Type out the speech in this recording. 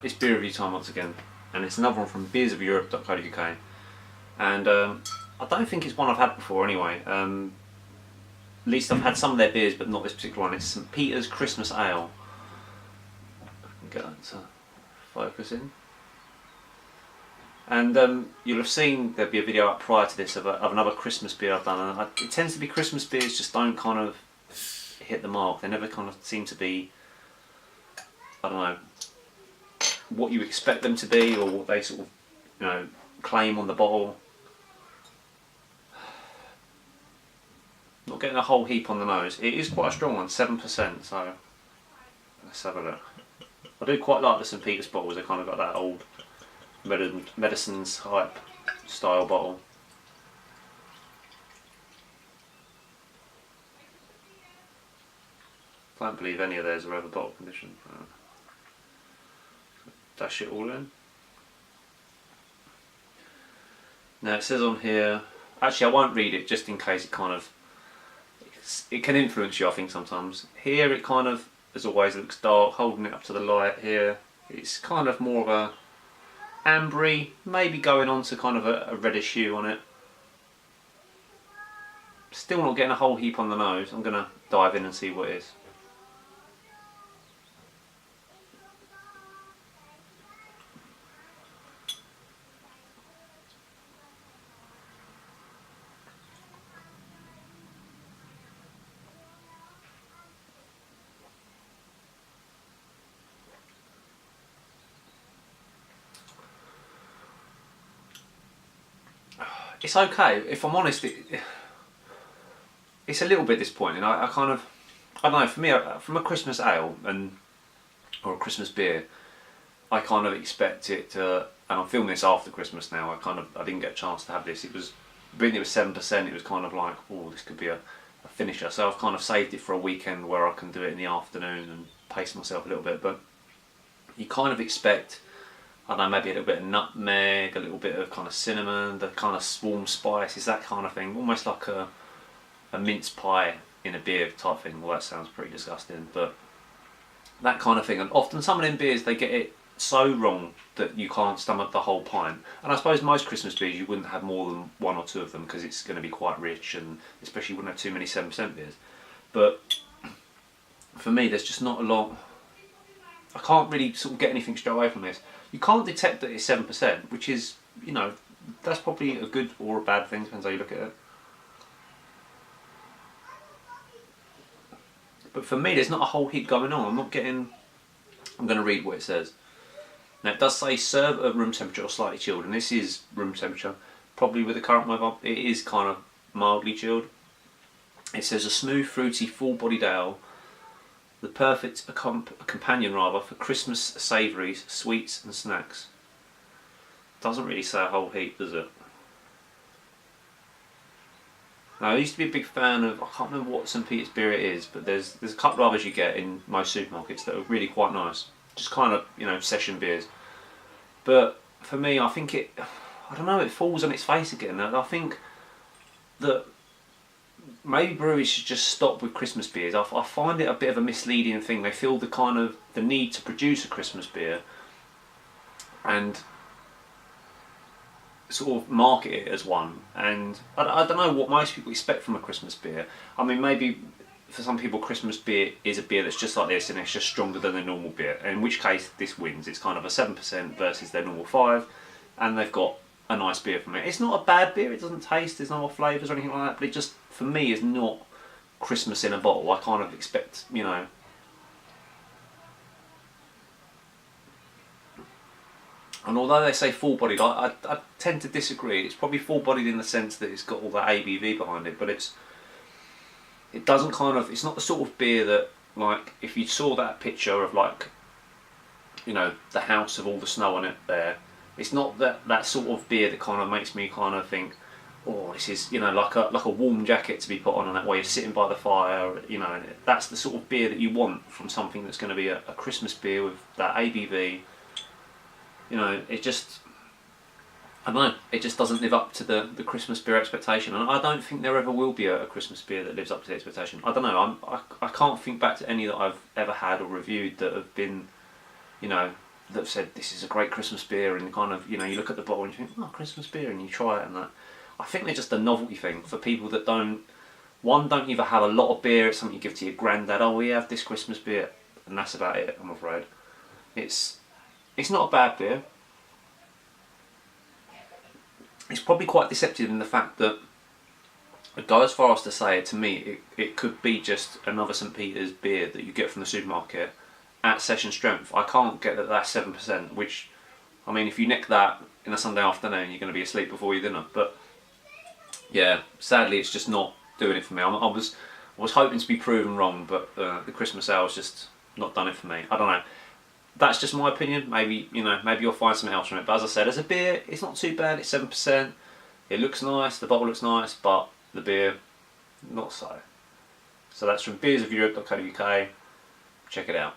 It's beer review time once again, and it's another one from beers.If, and I don't think it's one I've had before anyway. At least I've had some of their beers, but not this particular one. It's St Peter's Christmas Ale. Get that to focus in. And you'll have seen there'll be a video up prior to this of another Christmas beer I've done, and it tends to be Christmas beers just don't kind of hit the mark. They never kind of seem to be, I don't know, what you expect them to be, or what they sort of, claim on the bottle. Not getting a whole heap on the nose. It is quite a strong one, 7%, so let's have a look. I do quite like the St Peter's bottles. They kind of got that old Medicines Hype style bottle. I don't believe any of theirs are ever bottle conditioned. Dash it all in. Now it says on here, actually I won't read it just in case it can influence you, I think, sometimes. Here it kind of, as always, looks dark, holding it up to the light here. It's kind of more of a ambery, maybe going on to kind of a reddish hue on it. Still not getting a whole heap on the nose. I'm going to dive in and see what it is. It's okay. If I'm honest, it's a little bit disappointing. I don't know. For me, from a Christmas ale or a Christmas beer, I kind of expect it to. And I'm filming this after Christmas now. I didn't get a chance to have this. Being it was 7%. It was kind of like, oh, this could be a finisher. So I've kind of saved it for a weekend where I can do it in the afternoon and pace myself a little bit. But you kind of expect, I don't know, maybe a little bit of nutmeg, a little bit of kind of cinnamon, the kind of warm spices, that kind of thing. Almost like a mince pie in a beer type thing. Well, that sounds pretty disgusting, but that kind of thing. And often some of them beers, they get it so wrong that you can't stomach the whole pint. And I suppose most Christmas beers, you wouldn't have more than one or two of them because it's going to be quite rich, and especially you wouldn't have too many 7% beers. But for me, there's just not a lot. I can't really sort of get anything straight away from this. You can't detect that it's 7%, which is, that's probably a good or a bad thing, depends how you look at it. But for me, there's not a whole heap going on. I'm going to read what it says. Now it does say serve at room temperature or slightly chilled, and this is room temperature. Probably with the current weather, it is kind of mildly chilled. It says a smooth, fruity, full-bodied ale, the perfect companion for Christmas savouries, sweets and snacks. Doesn't really say a whole heap, does it? Now, I used to be a big fan of, I can't remember what St Peter's beer it is, but there's a couple of others you get in most supermarkets that are really quite nice. Just kind of, session beers. But for me, I think it falls on its face again. I think that maybe breweries should just stop with Christmas beers. I find it a bit of a misleading thing. They feel the need to produce a Christmas beer and sort of market it as one. And I don't know what most people expect from a Christmas beer. I mean, maybe for some people Christmas beer is a beer that's just like this and it's just stronger than a normal beer. In which case this wins. It's kind of a 7% versus their normal 5%, and they've got a nice beer from it. It's not a bad beer, it doesn't taste, there's no more flavours or anything like that, but it just, for me, is not Christmas in a bottle. I kind of expect, And although they say full-bodied, I tend to disagree. It's probably full-bodied in the sense that it's got all that ABV behind it, but it's not the sort of beer that, like, if you saw that picture of, like, the house of all the snow on it there, it's not that sort of beer that kind of makes me kind of think, oh, this is, like a warm jacket to be put on, and that way you're sitting by the fire, that's the sort of beer that you want from something that's going to be a Christmas beer with that ABV. It just, I don't know, it just doesn't live up to the Christmas beer expectation, and I don't think there ever will be a Christmas beer that lives up to the expectation. I don't know, I can't think back to any that I've ever had or reviewed that have been, that have said this is a great Christmas beer, and kind of, you know, you look at the bottle and you think, oh, Christmas beer, and you try it and that. I think they're just a novelty thing for people that don't either have a lot of beer. It's something you give to your granddad. Oh, we have this Christmas beer, and that's about it. I'm afraid it's not a bad beer. It's probably quite deceptive in the fact that I'd go as far as to say, to me, it could be just another St. Peter's beer that you get from the supermarket at session strength. I can't get that that's 7%, which, I mean, if you nick that in a Sunday afternoon, you're going to be asleep before your dinner. But yeah, sadly, it's just not doing it for me. I was hoping to be proven wrong, but the Christmas ale's just not done it for me. I don't know. That's just my opinion. Maybe, you know, maybe you'll find something else from it. But as I said, as a beer, it's not too bad. It's 7%. It looks nice. The bottle looks nice, but the beer, not so. So that's from beers.If.UK. Check it out.